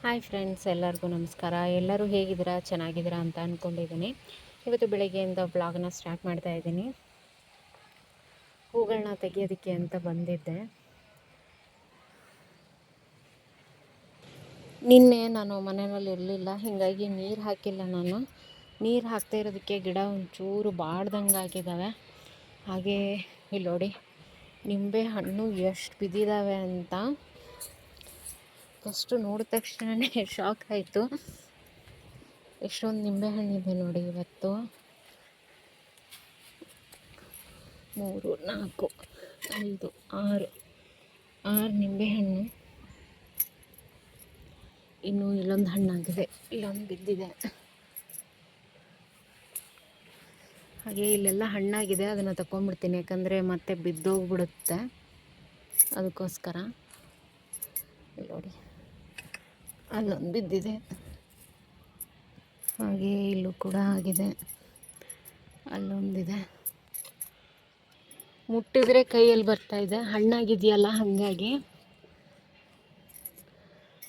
Hi friends, ಎಲ್ಲರಿಗೂ ನಮಸ್ಕಾರ. ಎಲ್ಲರೂ ಹೇಗಿದ್ದೀರಾ? ಚೆನ್ನಾಗಿದ್ದೀರಾ ಅಂತ ಅಂದ್ಕೊಂಡಿದ್ದೀನಿ. ಇವತ್ತು ಬೆಳಗ್ಗೆಯಿಂದ ಬ್ಲಾಗ್ನ ಸ್ಟಾರ್ಟ್ ಮಾಡ್ತಾ ಇದ್ದೀನಿ. ಹೂಗಳನ್ನ ತೆಗಿಯೋದಕ್ಕೆ ಅಂತ ಬಂದಿದ್ದೆ. ನಿನ್ನೆ ನಾನು ಮನೆಯಲ್ಲಿ ಇರಲಿಲ್ಲ, ಹೀಗಾಗಿ ನೀರು ಹಾಕಿಲ್ಲ. ನಾನು ನೀರು ಹಾಕ್ತಾ ಇರೋದಕ್ಕೆ ಗಿಡ ಒಂಚೂರು ಬಾಡ್ದಂಗೆ ಆಗಿದ್ದಾವೆ. ಹಾಗೇ ಇಲ್ಲಿ ನೋಡಿ, ನಿಂಬೆ ಹಣ್ಣು ಎಷ್ಟು ಬಿದ್ದಿದ್ದಾವೆ ಅಂತ ಫಸ್ಟು ನೋಡಿದ ತಕ್ಷಣವೇ ಶಾಕ್ ಆಯಿತು. ಎಷ್ಟೊಂದು ನಿಂಬೆಹಣ್ಣಿದೆ ನೋಡಿ. ಇವತ್ತು 3, 4, 5, 6 ನಿಂಬೆಹಣ್ಣು. ಇನ್ನು ಇಲ್ಲೊಂದು ಹಣ್ಣಾಗಿದೆ, ಇಲ್ಲೊಂದು ಬಿದ್ದಿದೆ. ಹಾಗೆ ಇಲ್ಲೆಲ್ಲ ಹಣ್ಣಾಗಿದೆ, ಅದನ್ನು ತಗೊಂಡ್ಬಿಡ್ತೀನಿ, ಯಾಕಂದರೆ ಮತ್ತೆ ಬಿದ್ದೋಗ್ಬಿಡುತ್ತೆ. ಅದಕ್ಕೋಸ್ಕರ ನೋಡಿ, ಅಲ್ಲೊಂದು ಬಿದ್ದಿದೆ. ಹಾಗೆ ಇಲ್ಲೂ ಕೂಡ ಆಗಿದೆ, ಅಲ್ಲೊಂದಿದೆ. ಮುಟ್ಟಿದ್ರೆ ಕೈಯಲ್ಲಿ ಬರ್ತಾಯಿದೆ, ಹಣ್ಣಾಗಿದೆಯಲ್ಲ, ಹಾಗಾಗಿ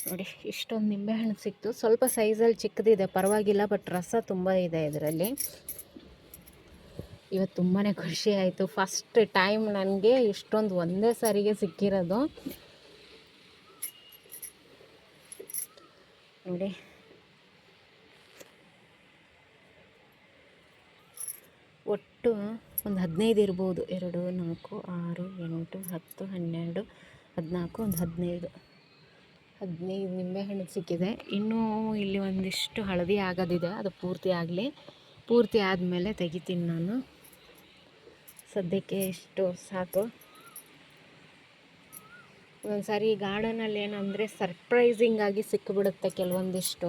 ನೋಡಿ ಇಷ್ಟೊಂದು ನಿಂಬೆಹಣ್ಣು ಸಿಕ್ತು. ಸ್ವಲ್ಪ ಸೈಜಲ್ಲಿ ಚಿಕ್ಕದಿದೆ, ಪರವಾಗಿಲ್ಲ, ಬಟ್ ರಸ ತುಂಬ ಇದೆ ಇದರಲ್ಲಿ. ಇವತ್ತು ತುಂಬಾ ಖುಷಿ ಆಯಿತು. ಫಸ್ಟ್ ಟೈಮ್ ನನಗೆ ಇಷ್ಟೊಂದು ಒಂದೇ ಸಾರಿಗೆ ಸಿಕ್ಕಿರೋದು ನೋಡಿ. ಒಟ್ಟು ಒಂದು 15 ಇರ್ಬೋದು. 2, 4, 6, 8, 10, 12, 14, ಒಂದು 15 ನಿಂಬೆಹಣ್ಣು ಸಿಕ್ಕಿದೆ. ಇನ್ನೂ ಇಲ್ಲಿ ಒಂದಿಷ್ಟು ಹಳದಿ ಆಗೋದಿದೆ, ಅದು ಪೂರ್ತಿ ಆಗಲಿ. ಪೂರ್ತಿ ಆದಮೇಲೆ ತೆಗಿತೀನಿ ನಾನು. ಸದ್ಯಕ್ಕೆ ಇಷ್ಟು ಸಾಕು. ಒಂದ್ಸಾರಿ ಗಾರ್ಡನಲ್ಲಿ ಏನಂದರೆ ಸರ್ಪ್ರೈಸಿಂಗ್ ಆಗಿ ಸಿಕ್ಕಿಬಿಡುತ್ತೆ ಕೆಲವೊಂದಿಷ್ಟು.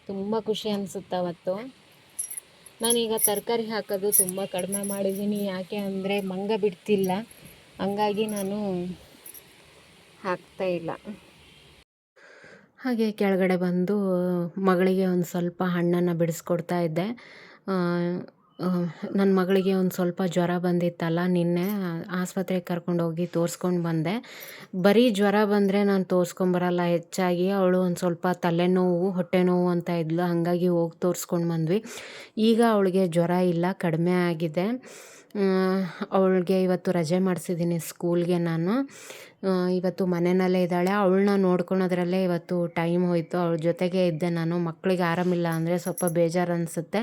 ತುಂಬ ಖುಷಿ ಅನಿಸುತ್ತೆ ಅವತ್ತು. ನಾನೀಗ ತರಕಾರಿ ಹಾಕೋದು ತುಂಬ ಕಡಿಮೆ ಮಾಡಿದ್ದೀನಿ. ಯಾಕೆ ಅಂದರೆ ಮಂಗ ಬಿಡ್ತಿಲ್ಲ, ಹಂಗಾಗಿ ನಾನು ಹಾಕ್ತಾಯಿಲ್ಲ. ಹಾಗೆ ಕೆಳಗಡೆ ಬಂದು ಮಗಳಿಗೆ ಒಂದು ಸ್ವಲ್ಪ ಹಣ್ಣನ್ನು ಬಿಡಿಸ್ಕೊಡ್ತಾ ಇದ್ದೆ. ನನ್ನ ಮಗಳಿಗೆ ಒಂದು ಸ್ವಲ್ಪ ಜ್ವರ ಬಂದಿತ್ತಲ್ಲ, ನಿನ್ನೆ ಆಸ್ಪತ್ರೆಗೆ ಕರ್ಕೊಂಡೋಗಿ ತೋರಿಸ್ಕೊಂಡು ಬಂದೆ. ಬರೀ ಜ್ವರ ಬಂದರೆ ನಾನು ತೋರಿಸ್ಕೊಂಬರಲ್ಲ ಹೆಚ್ಚಾಗಿ. ಅವಳು ಒಂದು ಸ್ವಲ್ಪ ತಲೆನೋವು, ಹೊಟ್ಟೆ ನೋವು ಅಂತ ಇದ್ಲು, ಹಾಗಾಗಿ ಹೋಗಿ ತೋರಿಸ್ಕೊಂಡು ಬಂದ್ವಿ. ಈಗ ಅವಳಿಗೆ ಜ್ವರ ಇಲ್ಲ, ಕಡಿಮೆ ಆಗಿದೆ. ಅವಳಿಗೆ ಇವತ್ತು ರಜೆ ಮಾಡಿಸಿದ್ದೀನಿ ಸ್ಕೂಲ್ಗೆ ನಾನು. ಇವತ್ತು ಮನೆಯಲ್ಲೇ ಇದ್ದಾಳೆ. ಅವಳನ್ನ ನೋಡ್ಕೊಳೋದ್ರಲ್ಲೇ ಇವತ್ತು ಟೈಮ್ ಹೋಯಿತು. ಅವಳ ಜೊತೆಗೆ ಇದ್ದೆ ನಾನು. ಮಕ್ಕಳಿಗೆ ಆರಾಮಿಲ್ಲ ಅಂದರೆ ಸ್ವಲ್ಪ ಬೇಜಾರು ಅನಿಸುತ್ತೆ.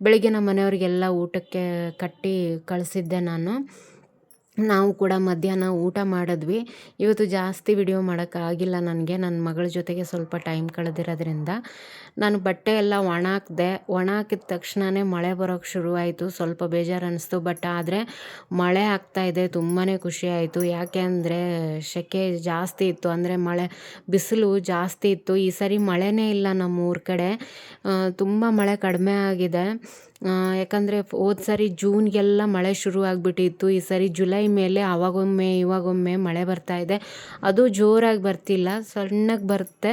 ಬೆಳಿಗ್ಗೆ ನಮ್ಮ ಮನೆಯವರಿಗೆಲ್ಲ ಊಟಕ್ಕೆ ಕಟ್ಟಿ ಕಳಿಸಿದ್ದೆ ನಾನು. ನಾವು ಕೂಡ ಮಧ್ಯಾಹ್ನ ಊಟ ಮಾಡಿದ್ವಿ. ಇವತ್ತು ಜಾಸ್ತಿ ವಿಡಿಯೋ ಮಾಡೋಕ್ಕಾಗಿಲ್ಲ ನನಗೆ, ನನ್ನ ಮಗಳ ಜೊತೆಗೆ ಸ್ವಲ್ಪ ಟೈಮ್ ಕಳೆದಿರೋದ್ರಿಂದ. ನಾನು ಬಟ್ಟೆ ಎಲ್ಲ ಒಣ ಹಾಕಿದ ತಕ್ಷಣವೇ ಮಳೆ ಬರೋಕ್ಕೆ ಶುರುವಾಯಿತು. ಸ್ವಲ್ಪ ಬೇಜಾರು ಅನ್ನಿಸ್ತು, ಬಟ್ ಆದರೆ ಮಳೆ ಆಗ್ತಾಯಿದೆ, ತುಂಬಾ ಖುಷಿ ಆಯಿತು. ಯಾಕೆ ಅಂದರೆ ಸೆಕೆ ಜಾಸ್ತಿ ಇತ್ತು, ಅಂದರೆ ಬಿಸಿಲು ಜಾಸ್ತಿ ಇತ್ತು. ಈ ಸರಿ ಮಳೆನೇ ಇಲ್ಲ ನಮ್ಮ ಊರ ಕಡೆ, ತುಂಬ ಮಳೆ ಕಡಿಮೆ ಆಗಿದೆ. ಯಾಕಂದರೆ ಹೋದ ಸರಿ ಜೂನ್ಗೆಲ್ಲ ಮಳೆ ಶುರು ಆಗಿಬಿಟ್ಟಿತ್ತು. ಈ ಸರಿ ಜುಲೈ ಮೇಲೆ ಆವಾಗೊಮ್ಮೆ ಇವಾಗೊಮ್ಮೆ ಮಳೆ ಬರ್ತಾಯಿದೆ. ಅದು ಜೋರಾಗಿ ಬರ್ತಿಲ್ಲ, ಸಣ್ಣಗೆ ಬರುತ್ತೆ,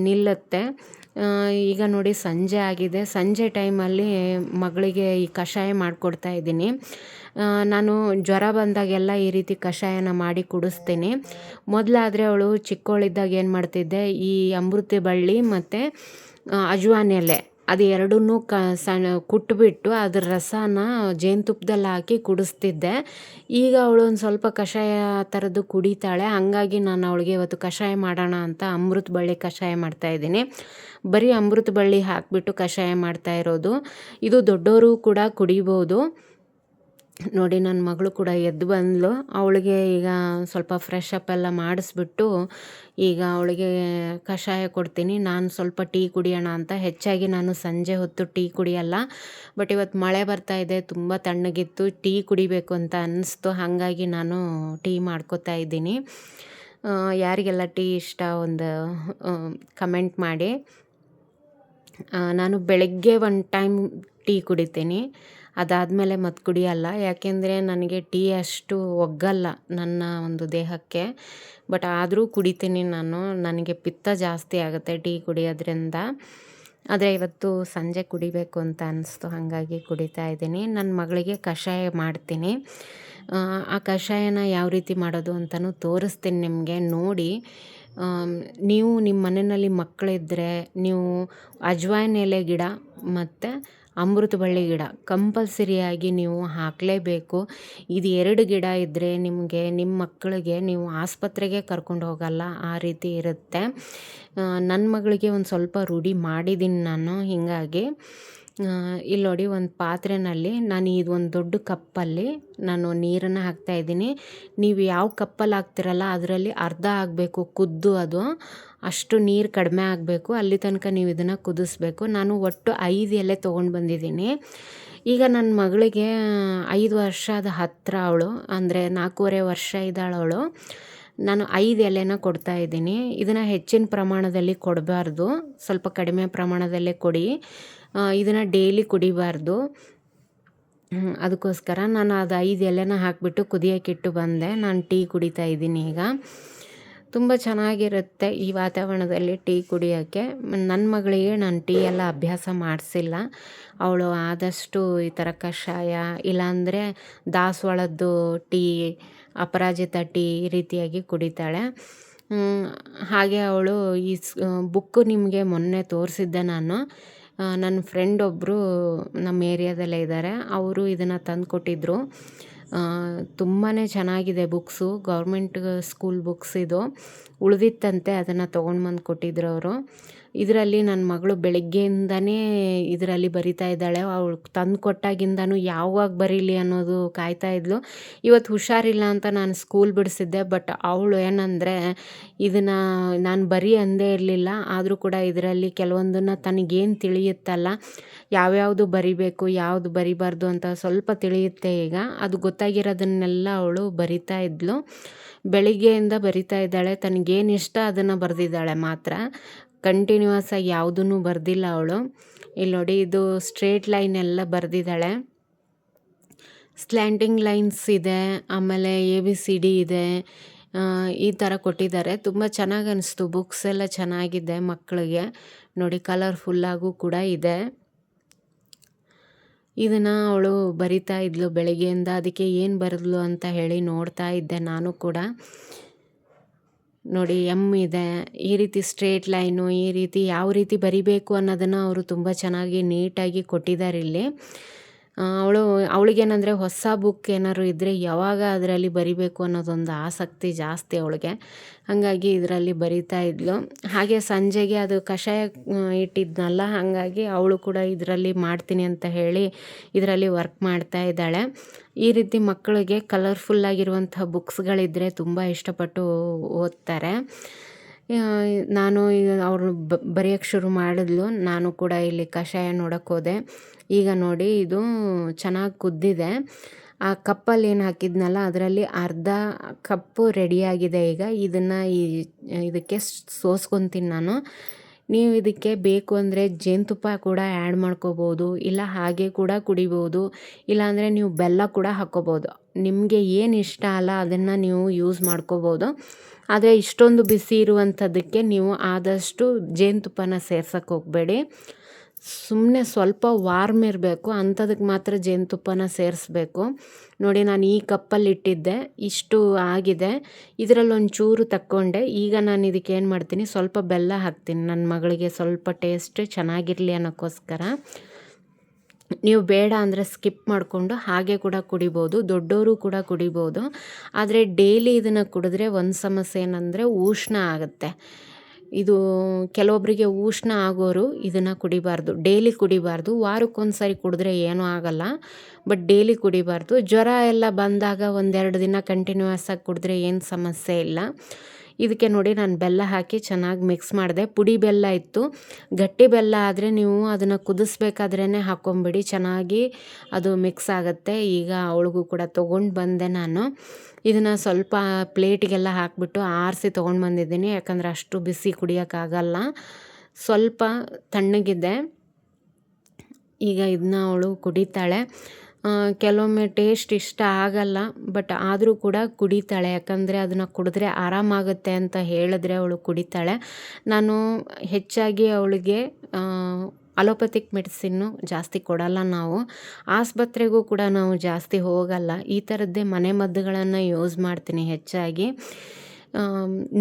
ನಿಲ್ಲುತ್ತೆ. ಈಗ ನೋಡಿ ಸಂಜೆ ಆಗಿದೆ. ಸಂಜೆ ಟೈಮಲ್ಲಿ ಮಗಳಿಗೆ ಈ ಕಷಾಯ ಮಾಡಿಕೊಡ್ತಾ ಇದ್ದೀನಿ. ನಾನು ಜ್ವರ ಬಂದಾಗೆಲ್ಲ ಈ ರೀತಿ ಕಷಾಯನ ಮಾಡಿ ಕುಡಿಸ್ತೀನಿ. ಮೊದಲಾದರೆ ಅವಳು ಚಿಕ್ಕವಳಿದ್ದಾಗ ಏನು ಮಾಡ್ತಿದ್ದೆ, ಈ ಅಮೃತ ಬಳ್ಳಿ ಮತ್ತು ಅಜ್ವಾನ್ ಎಲೆ ಅದು ಎರಡನ್ನೂ ಕುಟ್ಬಿಟ್ಟು ಅದ್ರ ರಸನ ಜೇನುತುಪ್ಪದಲ್ಲಿ ಹಾಕಿ ಕುಡಿಸ್ತಿದ್ದೆ. ಈಗ ಅವಳು ಒಂದು ಸ್ವಲ್ಪ ಕಷಾಯ ಥರದ್ದು ಕುಡಿತಾಳೆ. ಹಾಗಾಗಿ ನಾನು ಅವಳಿಗೆ ಇವತ್ತು ಕಷಾಯ ಮಾಡೋಣ ಅಂತ ಅಮೃತ ಬಳ್ಳಿ ಕಷಾಯ ಮಾಡ್ತಾಯಿದ್ದೀನಿ. ಬರೀ ಅಮೃತ ಬಳ್ಳಿ ಹಾಕಿಬಿಟ್ಟು ಕಷಾಯ ಮಾಡ್ತಾ ಇರೋದು. ಇದು ದೊಡ್ಡವರು ಕೂಡ ಕುಡಿಬೋದು. ನೋಡಿ, ನನ್ನ ಮಗಳು ಕೂಡ ಎದ್ದು ಬಂದಳು. ಅವಳಿಗೆ ಈಗ ಸ್ವಲ್ಪ ಫ್ರೆಶ್ ಅಪ್ ಎಲ್ಲ ಮಾಡಿಸ್ಬಿಟ್ಟು ಈಗ ಅವಳಿಗೆ ಕಷಾಯ ಕೊಡ್ತೀನಿ. ನಾನು ಸ್ವಲ್ಪ ಟೀ ಕುಡಿಯೋಣ ಅಂತ. ಹೆಚ್ಚಾಗಿ ನಾನು ಸಂಜೆ ಹೊತ್ತು ಟೀ ಕುಡಿಯಲ್ಲ, ಬಟ್ ಇವತ್ತು ಮಳೆ ಬರ್ತಾಯಿದೆ, ತುಂಬ ತಣ್ಣಗಿತ್ತು, ಟೀ ಕುಡಿಬೇಕು ಅಂತ ಅನ್ನಿಸ್ತು. ಹಾಗಾಗಿ ನಾನು ಟೀ ಮಾಡ್ಕೋತಾ ಇದ್ದೀನಿ. ಯಾರಿಗೆಲ್ಲ ಟೀ ಇಷ್ಟ ಒಂದು ಕಮೆಂಟ್ ಮಾಡಿ. ನಾನು ಬೆಳಗ್ಗೆ ಒಂದು ಟೈಮ್ ಟೀ ಕುಡಿತೀನಿ, ಅದಾದಮೇಲೆ ಮತ್ತೆ ಕುಡಿಯಲ್ಲ. ಯಾಕೆಂದರೆ ನನಗೆ ಟೀ ಅಷ್ಟು ಒಗ್ಗಲ್ಲ ನನ್ನ ಒಂದು ದೇಹಕ್ಕೆ, ಬಟ್ ಆದರೂ ಕುಡಿತೀನಿ ನಾನು. ನನಗೆ ಪಿತ್ತ ಜಾಸ್ತಿ ಆಗುತ್ತೆ ಟೀ ಕುಡಿಯೋದ್ರಿಂದ. ಆದರೆ ಇವತ್ತು ಸಂಜೆ ಕುಡಿಬೇಕು ಅಂತ ಅನ್ನಿಸ್ತು, ಹಾಗಾಗಿ ಕುಡಿತಾ ಇದ್ದೀನಿ. ನನ್ನ ಮಗಳಿಗೆ ಕಷಾಯ ಮಾಡ್ತೀನಿ. ಆ ಕಷಾಯನ ಯಾವ ರೀತಿ ಮಾಡೋದು ಅಂತಲೂ ತೋರಿಸ್ತೀನಿ ನಿಮಗೆ, ನೋಡಿ. ನೀವು ನಿಮ್ಮ ಮನೆಯಲ್ಲಿ ಮಕ್ಕಳಿದ್ದರೆ ನೀವು ಅಜ್ವಾಯಿನ್ ಎಲೆ ಗಿಡ ಮತ್ತು ಅಮೃತ ಬಳ್ಳಿ ಗಿಡ ಕಂಪಲ್ಸರಿಯಾಗಿ ನೀವು ಹಾಕಲೇಬೇಕು. ಇದು 2 ಗಿಡ ಇದ್ದರೆ ನಿಮಗೆ ನಿಮ್ಮ ಮಕ್ಕಳಿಗೆ ನೀವು ಆಸ್ಪತ್ರೆಗೆ ಕರ್ಕೊಂಡು ಹೋಗಲ್ಲ, ಆ ರೀತಿ ಇರುತ್ತೆ. ನನ್ನ ಮಗಳಿಗೆ ಒಂದು ಸ್ವಲ್ಪ ರೂಢಿ ಮಾಡಿದ್ದೀನಿ ನಾನು. ಹೀಗಾಗಿ ಇಲ್ಲಿ ನೋಡಿ, ಒಂದು ಪಾತ್ರೆಯಲ್ಲಿ ನಾನು ಇದು ಒಂದು ದೊಡ್ಡ ಕಪ್ಪಲ್ಲಿ ನಾನು ನೀರನ್ನು ಹಾಕ್ತಾಯಿದ್ದೀನಿ. ನೀವು ಯಾವ ಕಪ್ಪಲ್ಲಿ ಹಾಕ್ತಿರಲ್ಲ ಅದರಲ್ಲಿ ಅರ್ಧ ಆಗಬೇಕು ಕುದ್ದು, ಅದು ಅಷ್ಟು ನೀರು ಕಡಿಮೆ ಆಗಬೇಕು. ಅಲ್ಲಿ ತನಕ ನೀವು ಇದನ್ನು ಕುದಿಸ್ಬೇಕು. ನಾನು ಒಟ್ಟು 5 ಎಲೆ ತೊಗೊಂಡು ಬಂದಿದ್ದೀನಿ. ಈಗ ನನ್ನ ಮಗಳಿಗೆ 5 ವರ್ಷದ ಹತ್ತಿರ, ಅವಳು ಅಂದರೆ 4.5 ವರ್ಷ ಇದ್ದಾಳು ಅವಳು. ನಾನು 5 ಎಲೆನ ಕೊಡ್ತಾಯಿದ್ದೀನಿ. ಇದನ್ನು ಹೆಚ್ಚಿನ ಪ್ರಮಾಣದಲ್ಲಿ ಕೊಡಬಾರ್ದು, ಸ್ವಲ್ಪ ಕಡಿಮೆ ಪ್ರಮಾಣದಲ್ಲೇ ಕೊಡಿ. ಇದನ್ನು ಡೈಲಿ ಕುಡಿಬಾರ್ದು. ಅದಕ್ಕೋಸ್ಕರ ನಾನು ಅದು 5 ಎಲೆನ ಹಾಕಿಬಿಟ್ಟು ಕುದಿಯೋಕ್ಕಿಟ್ಟು ಬಂದೆ. ನಾನು ಟೀ ಕುಡಿತಾ ಇದ್ದೀನಿ ಈಗ. ತುಂಬ ಚೆನ್ನಾಗಿರುತ್ತೆ ಈ ವಾತಾವರಣದಲ್ಲಿ ಟೀ ಕುಡಿಯೋಕ್ಕೆ. ನನ್ನ ಮಗಳಿಗೆ ನಾನು ಟೀ ಎಲ್ಲ ಅಭ್ಯಾಸ ಮಾಡಿಸಿಲ್ಲ. ಅವಳು ಆದಷ್ಟು ಈ ಥರ ಕಷಾಯ, ಇಲ್ಲಾಂದರೆ ದಾಸವಾಳದ್ದು ಟೀ, ಅಪರಾಜಿತ ಟೀ ಈ ರೀತಿಯಾಗಿ ಕುಡಿತಾಳೆ. ಹಾಗೆ ಅವಳು ಈ ಬುಕ್ಕು ನಿಮಗೆ ಮೊನ್ನೆ ತೋರಿಸಿದ್ದೆ ನಾನು. ನನ್ನ ಫ್ರೆಂಡ್ ಒಬ್ಬರು ನಮ್ಮ ಏರಿಯಾದಲ್ಲೇ ಇದ್ದಾರೆ, ಅವರು ಇದನ್ನು ತಂದು ಕೊಟ್ಟಿದ್ದರು. ತುಂಬಾ ಚೆನ್ನಾಗಿದೆ ಬುಕ್ಸು, ಗೌರ್ಮೆಂಟ್ ಸ್ಕೂಲ್ ಬುಕ್ಸ್ ಇದು. ಉಳಿದಿತ್ತಂತೆ, ಅದನ್ನು ತೊಗೊಂಡು ಬಂದು ಕೊಟ್ಟಿದ್ರು ಅವರು. ಇದರಲ್ಲಿ ನನ್ನ ಮಗಳು ಬೆಳಗ್ಗೆಯಿಂದನೇ ಇದರಲ್ಲಿ ಬರಿತಾ ಇದ್ದಾಳೆ. ಅವಳು ತಂದು ಕೊಟ್ಟಾಗಿಂದನೂ ಯಾವಾಗ ಬರೀಲಿ ಅನ್ನೋದು ಕಾಯ್ತಾ ಇದ್ಲು. ಇವತ್ತು ಹುಷಾರಿಲ್ಲ ಅಂತ ನಾನು ಸ್ಕೂಲ್ ಬಿಡಿಸಿದ್ದೆ. ಬಟ್ ಅವಳು ಏನಂದರೆ, ಇದನ್ನು ನಾನು ಬರೀ ಅಂದೇ ಇರಲಿಲ್ಲ, ಆದರೂ ಕೂಡ ಇದರಲ್ಲಿ ಕೆಲವೊಂದನ್ನು ತನಗೇನು ತಿಳಿಯುತ್ತಲ್ಲ, ಯಾವ್ಯಾವುದು ಬರಿಬೇಕು ಯಾವುದು ಬರಿಬಾರ್ದು ಅಂತ ಸ್ವಲ್ಪ ತಿಳಿಯುತ್ತೆ ಈಗ. ಅದು ಗೊತ್ತಾಗಿರೋದನ್ನೆಲ್ಲ ಅವಳು ಬರಿತಾ ಇದ್ಲು. ಬೆಳಿಗ್ಗೆಯಿಂದ ಬರಿತಾ ಇದ್ದಾಳೆ. ತನಗೇನು ಇಷ್ಟ ಅದನ್ನು ಬರೆದಿದ್ದಾಳೆ ಮಾತ್ರ. ಕಂಟಿನ್ಯೂಯಸ್ ಆಗಿ ಯಾವುದೂ ಬರೆದಿಲ್ಲ ಅವಳು. ಇಲ್ಲಿ ನೋಡಿ, ಇದು ಸ್ಟ್ರೇಟ್ ಲೈನ್ ಎಲ್ಲ ಬರೆದಿದ್ದಾಳೆ. ಸ್ಲ್ಯಾಂಟಿಂಗ್ ಲೈನ್ಸ್ ಇದೆ, ಆಮೇಲೆ ABCD ಇದೆ. ಈ ಥರ ಕೊಟ್ಟಿದ್ದಾರೆ. ತುಂಬ ಚೆನ್ನಾಗಿ ಅನಿಸ್ತು. ಬುಕ್ಸ್ ಎಲ್ಲ ಚೆನ್ನಾಗಿದೆ ಮಕ್ಕಳಿಗೆ. ನೋಡಿ, ಕಲರ್ಫುಲ್ಲಾಗೂ ಕೂಡ ಇದೆ. ಇದನ್ನು ಅವಳು ಬರಿತಾ ಇದ್ಲು ಬೆಳಗ್ಗೆಯಿಂದ. ಅದಕ್ಕೆ ಏನು ಬರೆದ್ಲು ಅಂತ ಹೇಳಿ ನೋಡ್ತಾ ಇದ್ದೆ ನಾನು ಕೂಡ. ನೋಡಿ, ಇದೆ. ಈ ರೀತಿ ಸ್ಟ್ರೇಟ್ ಲೈನು, ಈ ರೀತಿ ಯಾವ ರೀತಿ ಬರಿಬೇಕು ಅನ್ನೋದನ್ನು ಅವರು ತುಂಬ ಚೆನ್ನಾಗಿ ನೀಟಾಗಿ ಕೊಟ್ಟಿದ್ದಾರೆ ಇಲ್ಲಿ. ಅವಳಿಗೇನಂದರೆ ಹೊಸ ಬುಕ್ ಏನಾದ್ರು ಇದ್ದರೆ ಯಾವಾಗ ಅದರಲ್ಲಿ ಬರಿಬೇಕು ಅನ್ನೋದೊಂದು ಆಸಕ್ತಿ ಜಾಸ್ತಿ ಅವಳಿಗೆ. ಹಾಗಾಗಿ ಇದರಲ್ಲಿ ಬರಿತಾ ಇದ್ಲು. ಹಾಗೆ ಸಂಜೆಗೆ ಅದು ಕಷಾಯ ಇಟ್ಟಿದ್ನಲ್ಲ, ಹಾಗಾಗಿ ಅವಳು ಕೂಡ ಇದರಲ್ಲಿ ಮಾಡ್ತೀನಿ ಅಂತ ಹೇಳಿ ಇದರಲ್ಲಿ ವರ್ಕ್ ಮಾಡ್ತಾ ಇದ್ದಾಳೆ. ಈ ರೀತಿ ಮಕ್ಕಳಿಗೆ ಕಲರ್ಫುಲ್ಲಾಗಿರುವಂಥ ಬುಕ್ಸ್ಗಳಿದ್ದರೆ ತುಂಬ ಇಷ್ಟಪಟ್ಟು ಓದ್ತಾರೆ. ನಾನು ಅವರು ಬರೆಯೋಕ್ಕೆ ಶುರು ಮಾಡಿದ್ಲು. ನಾನು ಕೂಡ ಇಲ್ಲಿ ಕಷಾಯ ನೋಡೋಕ್ಕೆ ಹೋದೆ. ಈಗ ನೋಡಿ, ಇದು ಚೆನ್ನಾಗಿ ಕುದ್ದಿದೆ. ಆ ಕಪ್ಪಲ್ಲಿ ಏನು ಹಾಕಿದ್ನಲ್ಲ ಅದರಲ್ಲಿ ಅರ್ಧ ಕಪ್ಪು ರೆಡಿಯಾಗಿದೆ. ಈಗ ಇದನ್ನು ಇದಕ್ಕೆ ಸೋಸ್ಕೊತೀನಿ ನಾನು. ನೀವು ಇದಕ್ಕೆ ಬೇಕು ಅಂದರೆ ಜೇನುತುಪ್ಪ ಕೂಡ ಆ್ಯಡ್ ಮಾಡ್ಕೋಬೋದು, ಇಲ್ಲ ಹಾಗೆ ಕೂಡ ಕುಡಿಬೋದು, ಇಲ್ಲಾಂದರೆ ನೀವು ಬೆಲ್ಲ ಕೂಡ ಹಾಕ್ಕೋಬೋದು. ನಿಮಗೆ ಏನು ಇಷ್ಟ ಅಲ್ಲ ಅದನ್ನು ನೀವು ಯೂಸ್ ಮಾಡ್ಕೋಬೋದು. ಆದರೆ ಇಷ್ಟೊಂದು ಬಿಸಿ ಇರುವಂಥದ್ದಕ್ಕೆ ನೀವು ಆದಷ್ಟು ಜೇನುತುಪ್ಪನ ಸೇರ್ಸೋಕ್ಕೆ ಹೋಗಬೇಡಿ. ಸುಮ್ಮನೆ ಸ್ವಲ್ಪ ವಾರ್ಮ್ ಇರಬೇಕು ಅಂಥದಕ್ಕೆ ಮಾತ್ರ ಜೇನುತುಪ್ಪನ ಸೇರಿಸ್ಬೇಕು. ನೋಡಿ, ನಾನು ಈ ಕಪ್ಪಲ್ಲಿ ಇಟ್ಟಿದ್ದೆ, ಇಷ್ಟು ಆಗಿದೆ. ಇದರಲ್ಲಿ ಒಂಚೂರು ತಕ್ಕೊಂಡೆ. ಈಗ ನಾನು ಇದಕ್ಕೆ ಏನು ಮಾಡ್ತೀನಿ, ಸ್ವಲ್ಪ ಬೆಲ್ಲ ಹಾಕ್ತೀನಿ ನನ್ನ ಮಗಳಿಗೆ, ಸ್ವಲ್ಪ ಟೇಸ್ಟ್ ಚೆನ್ನಾಗಿರಲಿ ಅನ್ನೋಕ್ಕೋಸ್ಕರ. ನೀವು ಬೇಡ ಅಂದರೆ ಸ್ಕಿಪ್ ಮಾಡಿಕೊಂಡು ಹಾಗೆ ಕೂಡ ಕುಡಿಬೋದು, ದೊಡ್ಡವರು ಕೂಡ ಕುಡಿಬೋದು. ಆದರೆ ಡೈಲಿ ಇದನ್ನು ಕುಡಿದ್ರೆ ಒಂದು ಸಮಸ್ಯೆ ಏನಂದರೆ ಉಷ್ಣ ಆಗುತ್ತೆ. ಇದು ಕೆಲವೊಬ್ಬರಿಗೆ ಉಷ್ಣ ಆಗೋರು ಇದನ್ನು ಕುಡಿಬಾರ್ದು, ಡೈಲಿ ಕುಡಿಬಾರ್ದು. ವಾರಕ್ಕೊಂದು ಸಾರಿ ಕುಡಿದ್ರೆ ಏನೂ ಆಗಲ್ಲ, ಬಟ್ ಡೈಲಿ ಕುಡಿಬಾರ್ದು. ಜ್ವರ ಎಲ್ಲ ಬಂದಾಗ 1-2 ದಿನ ಕಂಟಿನ್ಯೂಯಸ್ ಆಗಿ ಕುಡಿದ್ರೆ ಏನು ಸಮಸ್ಯೆ ಇಲ್ಲ. ಇದಕ್ಕೆ ನೋಡಿ, ನಾನು ಬೆಲ್ಲ ಹಾಕಿ ಚೆನ್ನಾಗಿ ಮಿಕ್ಸ್ ಮಾಡಿದೆ. ಪುಡಿ ಬೆಲ್ಲ ಇತ್ತು, ಗಟ್ಟಿ ಬೆಲ್ಲ ಆದರೆ ನೀವು ಅದನ್ನು ಕುದಿಸ್ಬೇಕಾದ್ರೇ ಹಾಕ್ಕೊಂಬಿಡಿ, ಚೆನ್ನಾಗಿ ಅದು ಮಿಕ್ಸ್ ಆಗುತ್ತೆ. ಈಗ ಅವಳಿಗೂ ಕೂಡ ತೊಗೊಂಡು ಬಂದೆ ನಾನು. ಇದನ್ನು ಸ್ವಲ್ಪ ಪ್ಲೇಟಿಗೆಲ್ಲ ಹಾಕಿಬಿಟ್ಟು ಆರಿಸಿ ತೊಗೊಂಡು ಬಂದಿದ್ದೀನಿ, ಯಾಕಂದರೆ ಅಷ್ಟು ಬಿಸಿ ಕುಡಿಯೋಕ್ಕಾಗಲ್ಲ. ಸ್ವಲ್ಪ ತಣ್ಣಗಿದೆ. ಈಗ ಇದನ್ನ ಅವಳು ಕುಡಿತಾಳೆ. ಕೆಲವೊಮ್ಮೆ ಟೇಸ್ಟ್ ಇಷ್ಟ ಆಗಲ್ಲ, ಬಟ್ ಆದರೂ ಕೂಡ ಕುಡಿತಾಳೆ. ಯಾಕಂದರೆ ಅದನ್ನು ಕುಡಿದ್ರೆ ಆರಾಮಾಗುತ್ತೆ ಅಂತ ಹೇಳಿದ್ರೆ ಅವಳು ಕುಡಿತಾಳೆ. ನಾನು ಹೆಚ್ಚಾಗಿ ಅವಳಿಗೆ ಅಲೋಪತಿಕ್ ಮೆಡಿಸಿನ್ನು ಜಾಸ್ತಿ ಕೊಡಲ್ಲ ನಾವು. ಆಸ್ಪತ್ರೆಗೂ ಕೂಡ ನಾವು ಜಾಸ್ತಿ ಹೋಗಲ್ಲ. ಈ ಥರದ್ದೇ ಮನೆಮದ್ದುಗಳನ್ನು ಯೂಸ್ ಮಾಡ್ತೀನಿ ಹೆಚ್ಚಾಗಿ.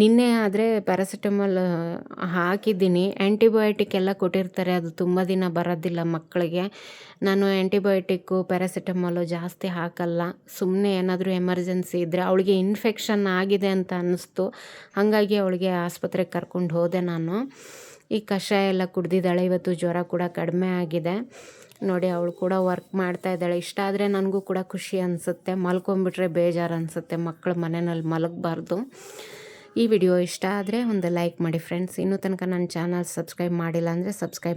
ನಿನ್ನೆ ಆದರೆ ಪ್ಯಾರಾಸಿಟಮಾಲ್ ಹಾಕಿದ್ದೀನಿ. ಆ್ಯಂಟಿಬಯೋಟಿಕ್ ಎಲ್ಲ ಕೊಟ್ಟಿರ್ತಾರೆ, ಅದು ತುಂಬ ದಿನ ಬರೋದಿಲ್ಲ ಮಕ್ಕಳಿಗೆ. ನಾನು ಆ್ಯಂಟಿಬಯೋಟಿಕ್ಕು ಪ್ಯಾರಾಸಿಟಮಾಲು ಜಾಸ್ತಿ ಹಾಕಲ್ಲ. ಸುಮ್ಮನೆ ಏನಾದರೂ ಎಮರ್ಜೆನ್ಸಿ ಇದ್ದರೆ, ಅವಳಿಗೆ ಇನ್ಫೆಕ್ಷನ್ ಆಗಿದೆ ಅಂತ ಅನ್ನಿಸ್ತು, ಹಾಗಾಗಿ ಅವಳಿಗೆ ಆಸ್ಪತ್ರೆಗೆ ಕರ್ಕೊಂಡು ಹೋದೆ ನಾನು. ಈ ಕಷಾಯ ಎಲ್ಲ ಕುಡ್ದಿದ್ದಾಳೆ. ಇವತ್ತು ಜ್ವರ ಕೂಡ ಕಡಿಮೆ ಆಗಿದೆ. ನೋಡಿ, ಅವಳು ಕೂಡ ವರ್ಕ್ ಮಾಡ್ತಾ ಇದ್ದಾಳೆ. ಇಷ್ಟ ಆದರೆ ನನಗೂ ಕೂಡ ಖುಷಿ ಅನಿಸುತ್ತೆ. ಮಲ್ಕೊಂಬಿಟ್ರೆ ಬೇಜಾರು ಅನಿಸುತ್ತೆ. ಮಕ್ಕಳು ಮನೆಯಲ್ಲಿ ಮಲಗಬಾರ್ದು. ಈ ವಿಡಿಯೋ ಇಷ್ಟ ಆದರೆ ಒಂದು ಲೈಕ್ ಮಾಡಿ ಫ್ರೆಂಡ್ಸ್. ಇನ್ನೂ ತನಕ ನನ್ನ ಚಾನಲ್ ಸಬ್ಸ್ಕ್ರೈಬ್ ಮಾಡಿಲ್ಲ ಅಂದರೆ ಸಬ್ಸ್ಕ್ರೈಬ್